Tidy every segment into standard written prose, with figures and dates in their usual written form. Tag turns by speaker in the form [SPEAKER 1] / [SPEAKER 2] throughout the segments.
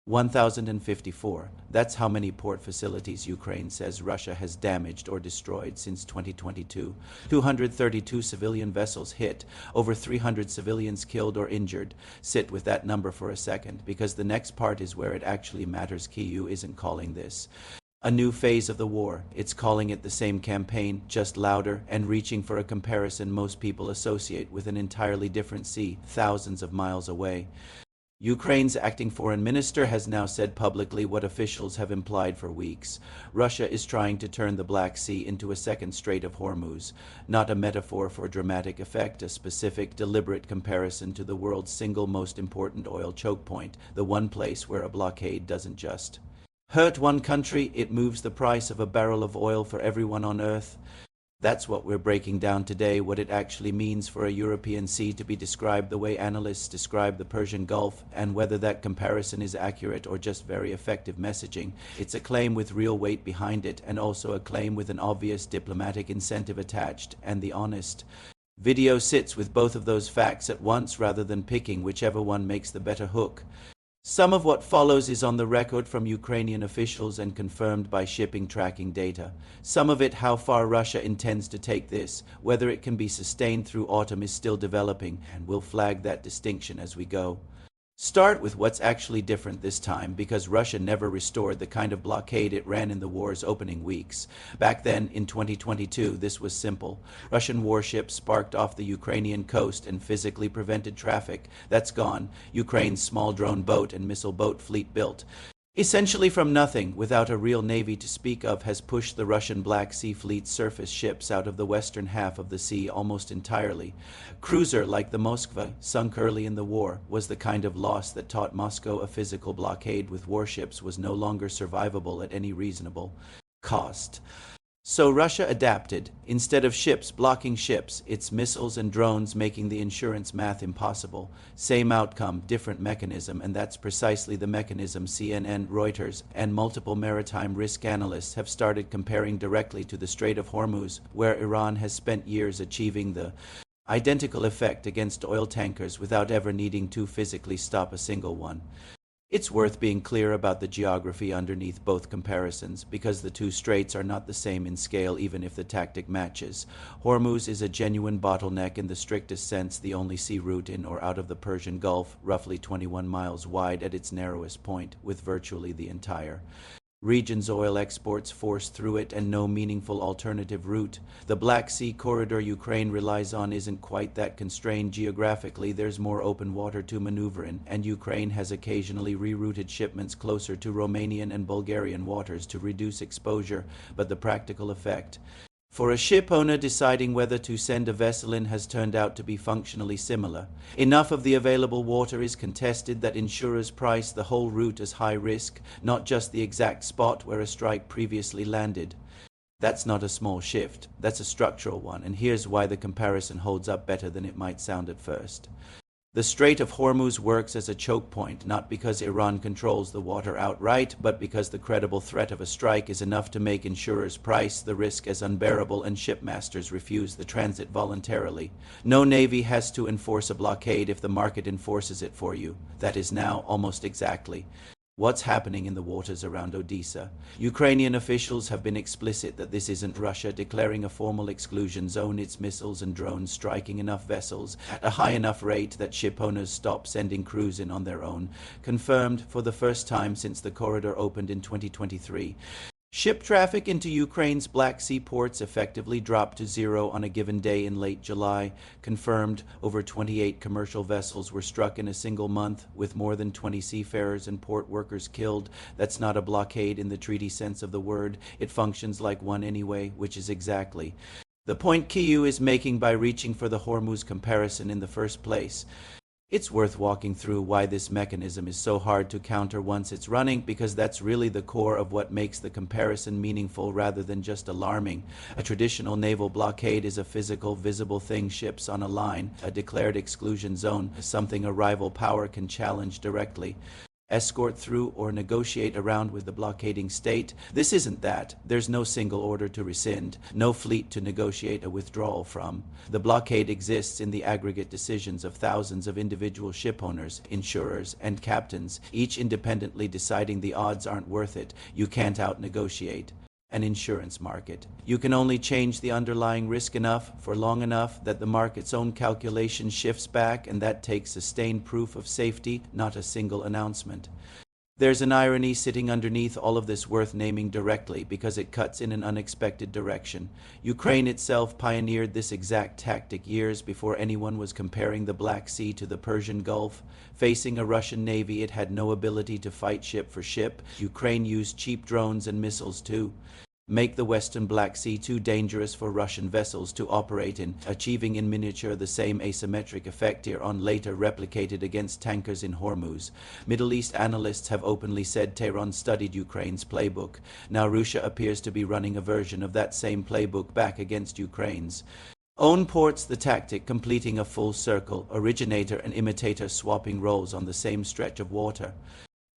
[SPEAKER 1] 1,054. That's how many port facilities Ukraine says Russia has damaged or destroyed since 2022. 232 civilian vessels hit, over 300 civilians killed or injured. Sit with that number for a second, because the next part is where it actually matters. Kyiv isn't calling this a new phase of the war. It's calling it the same campaign, just louder, and reaching for a comparison most people associate with an entirely different sea, thousands of miles away. Ukraine's acting foreign minister has now said publicly what officials have implied for weeks. Russia is trying to turn the Black Sea into a second Strait of Hormuz, not a metaphor for dramatic effect, a specific, deliberate comparison to the world's single most important oil choke point, the one place where a blockade doesn't just hurt one country, it moves the price of a barrel of oil for everyone on Earth. That's what we're breaking down today, what it actually means for a European sea to be described the way analysts describe the Persian Gulf, and whether that comparison is accurate or just very effective messaging. It's a claim with real weight behind it, and also a claim with an obvious diplomatic incentive attached, and the honest video sits with both of those facts at once rather than picking whichever one makes the better hook. Some of what follows is on the record from Ukrainian officials and confirmed by shipping tracking data. Some of it, how far Russia intends to take this, whether it can be sustained through autumn, is still developing, and we'll flag that distinction as we go. Start with what's actually different this time, because Russia never restored the kind of blockade it ran in the war's opening weeks. Back then, in 2022, this was simple. Russian warships sparked off the Ukrainian coast and physically prevented traffic. That's gone. Ukraine's small drone boat and missile boat fleet built essentially from nothing, without a real navy to speak of, has pushed the Russian Black Sea Fleet's surface ships out of the western half of the sea almost entirely. A cruiser like the Moskva, sunk early in the war, was the kind of loss that taught Moscow a physical blockade with warships was no longer survivable at any reasonable cost. So Russia adapted. Instead of ships blocking ships, its missiles and drones making the insurance math impossible. Same outcome, different mechanism, and that's precisely the mechanism CNN, Reuters, and multiple maritime risk analysts have started comparing directly to the Strait of Hormuz, where Iran has spent years achieving the identical effect against oil tankers without ever needing to physically stop a single one. It's worth being clear about the geography underneath both comparisons, because the two straits are not the same in scale even if the tactic matches. Hormuz is a genuine bottleneck in the strictest sense, the only sea route in or out of the Persian Gulf, roughly 21 miles wide at its narrowest point, with virtually the entire region's oil exports forced through it and no meaningful alternative route. The Black Sea corridor Ukraine relies on isn't quite that constrained geographically. There's more open water to maneuver in, and Ukraine has occasionally rerouted shipments closer to Romanian and Bulgarian waters to reduce exposure, but the practical effect for a ship owner deciding whether to send a vessel in has turned out to be functionally similar. Enough of the available water is contested that insurers price the whole route as high risk, not just the exact spot where a strike previously landed. That's not a small shift, that's a structural one, and here's why the comparison holds up better than it might sound at first. The Strait of Hormuz works as a choke point, not because Iran controls the water outright, but because the credible threat of a strike is enough to make insurers price the risk as unbearable and shipmasters refuse the transit voluntarily. No navy has to enforce a blockade if the market enforces it for you. That is now almost exactly what's happening in the waters around Odessa. Ukrainian officials have been explicit that this isn't Russia declaring a formal exclusion zone, its missiles and drones striking enough vessels at a high enough rate that ship owners stop sending crews in on their own. Confirmed for the first time since the corridor opened in 2023. Ship traffic into Ukraine's Black Sea ports effectively dropped to zero on a given day in late July. Confirmed, over 28 commercial vessels were struck in a single month, with more than 20 seafarers and port workers killed. That's not a blockade in the treaty sense of the word. It functions like one anyway, which is exactly the point Kyiv is making by reaching for the Hormuz comparison in the first place. It's worth walking through why this mechanism is so hard to counter once it's running, because that's really the core of what makes the comparison meaningful rather than just alarming. A traditional naval blockade is a physical, visible thing, ships on a line, a declared exclusion zone, something a rival power can challenge directly. escort through or negotiate around with the blockading state. This isn't that. There's no single order to rescind, no fleet to negotiate a withdrawal from. The blockade exists in the aggregate decisions of thousands of individual shipowners, insurers, and captains, each independently deciding the odds aren't worth it. You can't out-negotiate an insurance market. You can only change the underlying risk enough for long enough that the market's own calculation shifts back, and that takes sustained proof of safety, not a single announcement. There's an irony sitting underneath all of this worth naming directly because it cuts in an unexpected direction. Ukraine itself pioneered this exact tactic years before anyone was comparing the Black Sea to the Persian Gulf. Facing a Russian navy it had no ability to fight ship for ship, Ukraine used cheap drones and missiles to make the western Black Sea too dangerous for Russian vessels to operate in, achieving in miniature the same asymmetric effect Iran later replicated against tankers in Hormuz. Middle East analysts have openly said Tehran studied Ukraine's playbook. Now Russia appears to be running a version of that same playbook back against Ukraine's own ports, the tactic completing a full circle, originator and imitator swapping roles on the same stretch of water.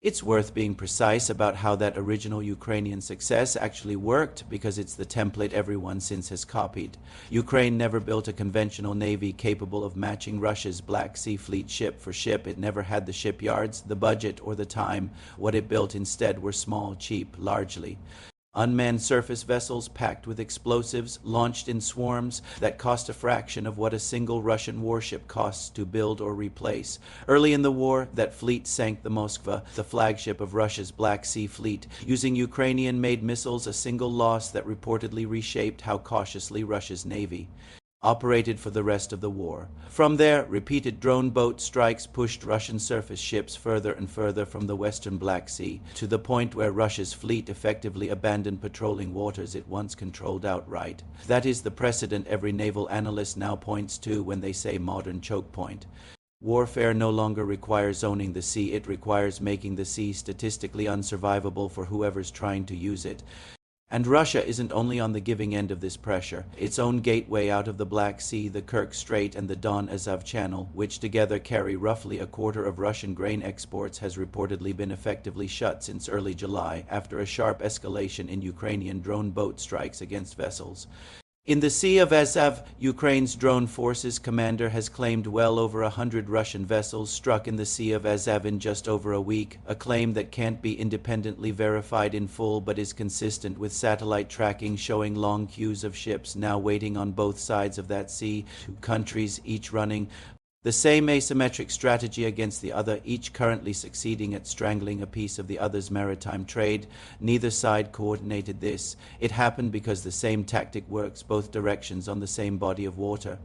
[SPEAKER 1] It's worth being precise about how that original Ukrainian success actually worked because it's the template everyone since has copied. Ukraine never built a conventional navy capable of matching Russia's Black Sea Fleet ship for ship. It never had the shipyards, the budget, or the time. What it built instead were small, cheap, largely unmanned surface vessels packed with explosives, launched in swarms that cost a fraction of what a single Russian warship costs to build or replace. Early in the war, that fleet sank the Moskva, the flagship of Russia's Black Sea Fleet, using Ukrainian-made missiles, a single loss that reportedly reshaped how cautiously Russia's navy operated for the rest of the war. From there, repeated drone boat strikes pushed Russian surface ships further and further from the western Black Sea, to the point where Russia's fleet effectively abandoned patrolling waters it once controlled outright. That is the precedent every naval analyst now points to when they say modern chokepoint. Warfare no longer requires owning the sea, it requires making the sea statistically unsurvivable for whoever's trying to use it. And Russia isn't only on the giving end of this pressure. Its own gateway out of the Black Sea, the Kerch Strait and the Don-Azov Channel, which together carry roughly a quarter of Russian grain exports, has reportedly been effectively shut since early July after a sharp escalation in Ukrainian drone boat strikes against vessels. In the Sea of Azov, Ukraine's drone forces commander has claimed well over 100 Russian vessels struck in the Sea of Azov in just over a week, a claim that can't be independently verified in full but is consistent with satellite tracking showing long queues of ships now waiting on both sides of that sea, two countries each running the same asymmetric strategy against the other, each currently succeeding at strangling a piece of the other's maritime trade. Neither side coordinated this. It happened because the same tactic works both directions on the same body of water.